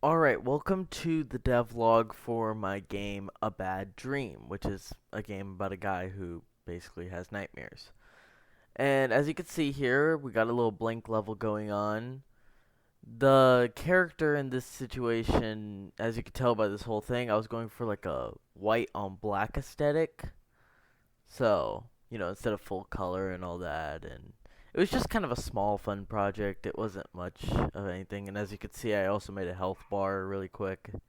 Alright, welcome to the devlog for my game A Bad Dream, which is a game about a guy who basically has nightmares. And as you can see here, we got a little blank level going on. The character in this situation, as you can tell by this whole thing, I was going for like a white on black aesthetic. So, instead of full color and all that, and it was just kind of a small fun project. It wasn't much of anything, and as you can see, I also made a health bar really quick. It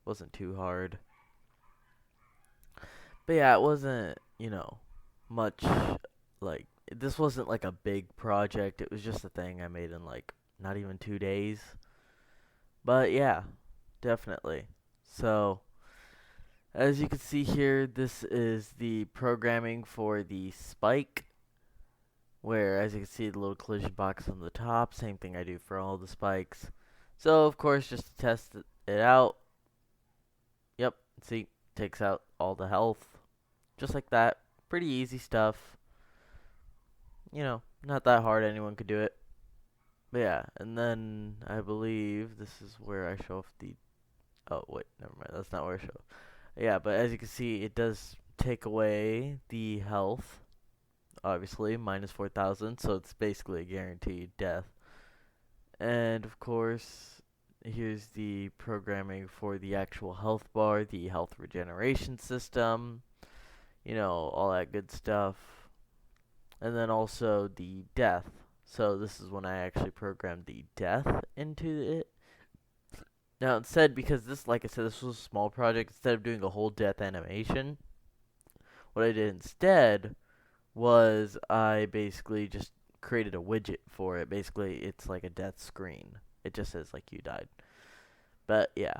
wasn't too hard. But yeah, it wasn't, much like this wasn't like a big project. It was just a thing I made in like not even 2 days. But yeah, definitely. So, as you can see here, this is the programming for the spike, where as you can see the little collision box on the top, same thing I do for all the spikes. So of course, just to test it out, yep, see, takes out all the health, just like that. Pretty easy stuff, not that hard, anyone could do it. But yeah, and then I believe this is where I show off the, oh wait, never mind, that's not where I show off. Yeah, but as you can see, it does take away the health, obviously, minus 4,000, so it's basically a guaranteed death. And of course, here's the programming for the actual health bar, the health regeneration system, all that good stuff. And then also the death. So this is when I actually programmed the death into it. Now instead, because this, like I said, this was a small project, instead of doing a whole death animation, what I did instead was I basically just created a widget for it. Basically, it's like a death screen. It just says like you died. But yeah,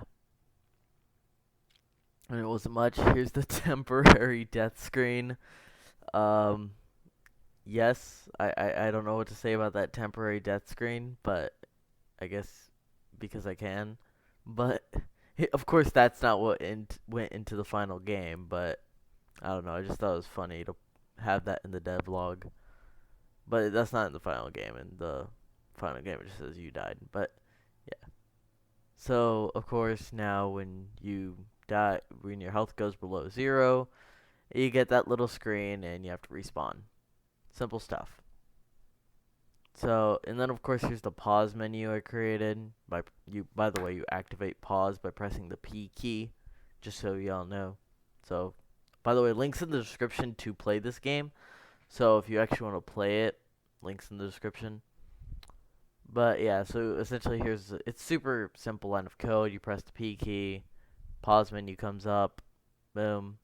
and it wasn't much. Here's the temporary death screen. Um, yes, I don't know what to say about that temporary death screen, but I guess because I can. But of course, that's not what went into the final game. But I don't know. I just thought it was funny to have that in the devlog. But that's not in the final game. In the final game, it just says you died. But yeah. So of course, now when you die, when your health goes below 0, you get that little screen and you have to respawn. Simple stuff. So, and then of course here's the pause menu I created. By the way, you activate pause by pressing the P key, just so y'all know. So, by the way, links in the description to play this game. So if you actually want to play it, links in the description. But yeah, so essentially it's super simple line of code. You press the P key, pause menu comes up, boom.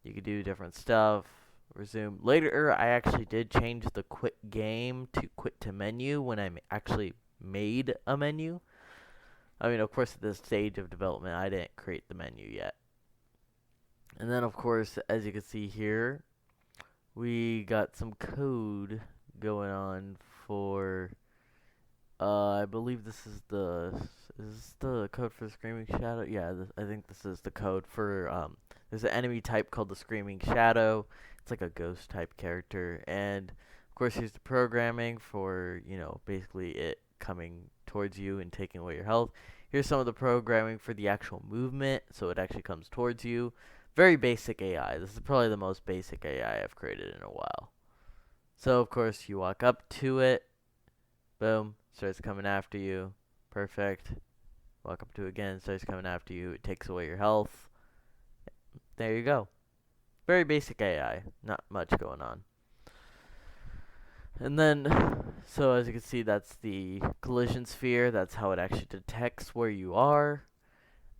You can do different stuff. Resume. Later, I actually did change the quit game to quit to menu when I actually made a menu. I mean, of course, at this stage of development, I didn't create the menu yet. And then, of course, as you can see here, we got some code going on for. I believe this is the code for the Screaming Shadow. Yeah, I think this is the code for there's an enemy type called the Screaming Shadow. It's like a ghost type character, and of course here's the programming for basically it coming towards you and taking away your health. Here's some of the programming for the actual movement, so it actually comes towards you. Very basic AI. This is probably the most basic AI I've created in a while. So of course you walk up to it, boom, starts coming after you. Perfect. Walk up to it again, starts coming after you. It takes away your health. There you go. Very basic AI. Not much going on. And then, so as you can see, that's the collision sphere. That's how it actually detects where you are.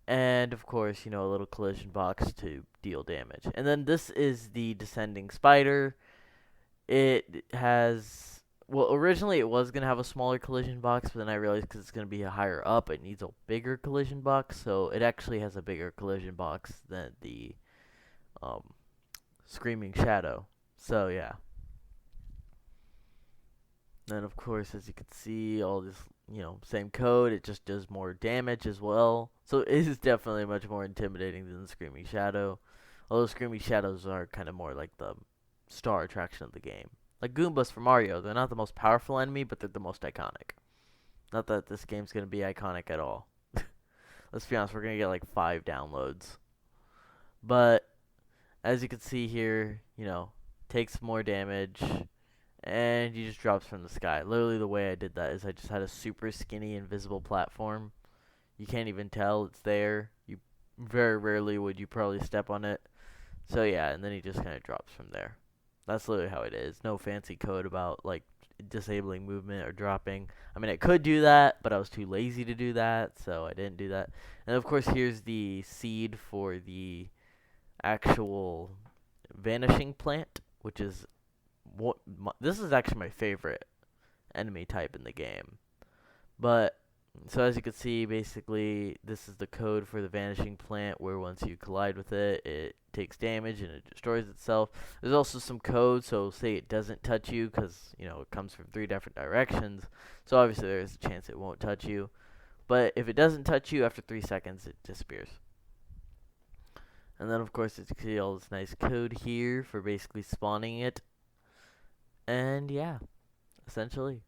And of course, a little collision box to deal damage. And then this is the descending spider. It has, well, originally it was going to have a smaller collision box, but then I realized because it's going to be higher up, it needs a bigger collision box. So it actually has a bigger collision box than the um, Screaming Shadow. So yeah. Then of course, as you can see, all this, same code. It just does more damage as well. So it is definitely much more intimidating than the Screaming Shadow. Although Screaming Shadows are kind of more like the star attraction of the game. Like Goombas from Mario, they're not the most powerful enemy, but they're the most iconic. Not that this game's gonna be iconic at all. let's be honest, we're gonna get like 5 downloads. But as you can see here, takes more damage, and he just drops from the sky. Literally, the way I did that is I just had a super skinny, invisible platform. You can't even tell it's there. You very rarely would you probably step on it. So yeah, and then he just kind of drops from there. That's literally how it is. No fancy code about like disabling movement or dropping. I mean, I could do that, but I was too lazy to do that, so I didn't do that. And of course, here's the seed for the actual Vanishing Plant, which is this is actually my favorite enemy type in the game. But so as you can see, basically this is the code for the Vanishing Plant, where once you collide with it, it takes damage and it destroys itself. There's also some code, so say it doesn't touch you, because it comes from 3 different directions, so obviously there's a chance it won't touch you. But if it doesn't touch you, after 3 seconds it disappears. And then of course you can see all this nice code here for basically spawning it. And yeah, essentially.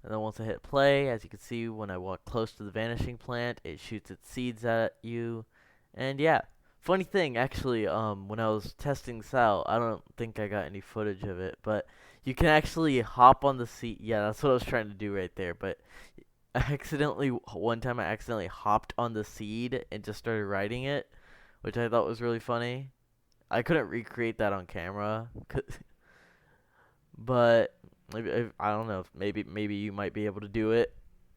And then once I hit play, as you can see, when I walk close to the Vanishing Plant, it shoots its seeds at you. And yeah, funny thing, actually, when I was testing this out, I don't think I got any footage of it, but you can actually hop on the seed. Yeah, that's what I was trying to do right there, but one time I accidentally hopped on the seed and just started riding it, which I thought was really funny. I couldn't recreate that on camera, but maybe, I don't know. Maybe you might be able to do it.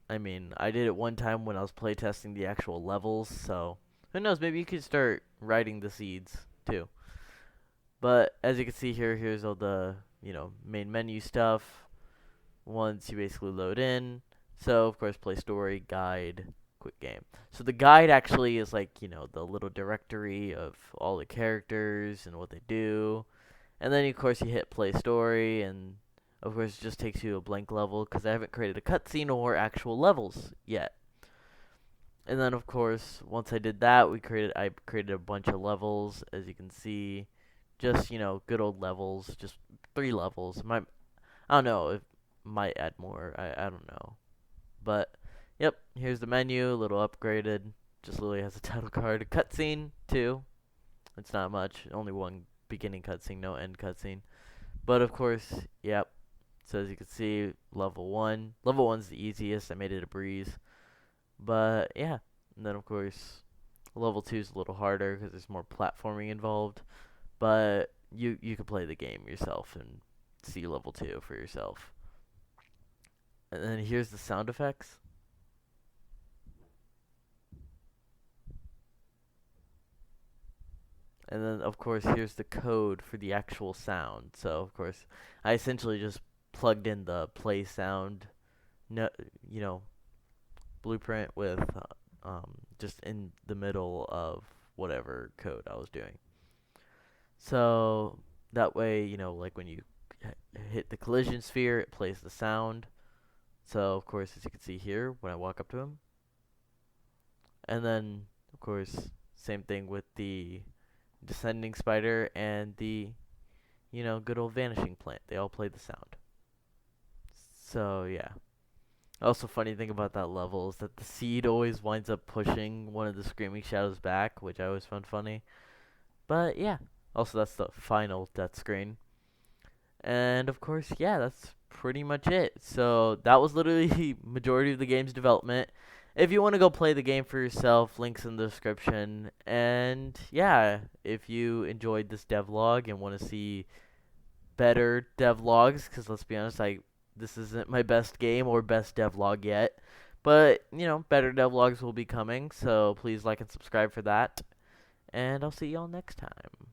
I mean, I did it one time when I was playtesting the actual levels, so who knows? Maybe you could start writing the seeds too. But as you can see here, here's all the main menu stuff. Once you basically load in, so of course play story, guide, quick game. So the guide actually is like the little directory of all the characters and what they do. And then, of course, you hit play story, and, of course, it just takes you to a blank level, because I haven't created a cutscene or actual levels yet. And then, of course, once I did that, I created a bunch of levels, as you can see. Just, good old levels, just 3 levels. I don't know, it might add more, I don't know. But, yep, here's the menu, a little upgraded. Just literally has a title card, a cutscene, too. It's not much, only one beginning cutscene, no end cutscene. But of course, yep. So as you can see, level 1. Level 1's the easiest. I made it a breeze. But yeah. And then of course, level 2's a little harder because there's more platforming involved. But you can play the game yourself and see level 2 for yourself. And then here's the sound effects. And then, of course, here's the code for the actual sound. So, of course, I essentially just plugged in the play sound, blueprint with just in the middle of whatever code I was doing. So that way, like when you hit the collision sphere, it plays the sound. So, of course, as you can see here, when I walk up to him. And then, of course, same thing with the descending spider and the good old Vanishing Plant. They all play the sound. So yeah. Also, funny thing about that level is that the seed always winds up pushing one of the screaming shadows back, which I always found funny. But yeah. Also, that's the final death screen. And of course, yeah, that's pretty much it. So that was literally the majority of the game's development. If you want to go play the game for yourself, links in the description. And yeah, if you enjoyed this devlog and want to see better devlogs, because let's be honest, this isn't my best game or best devlog yet. But, better devlogs will be coming, so please like and subscribe for that. And I'll see y'all next time.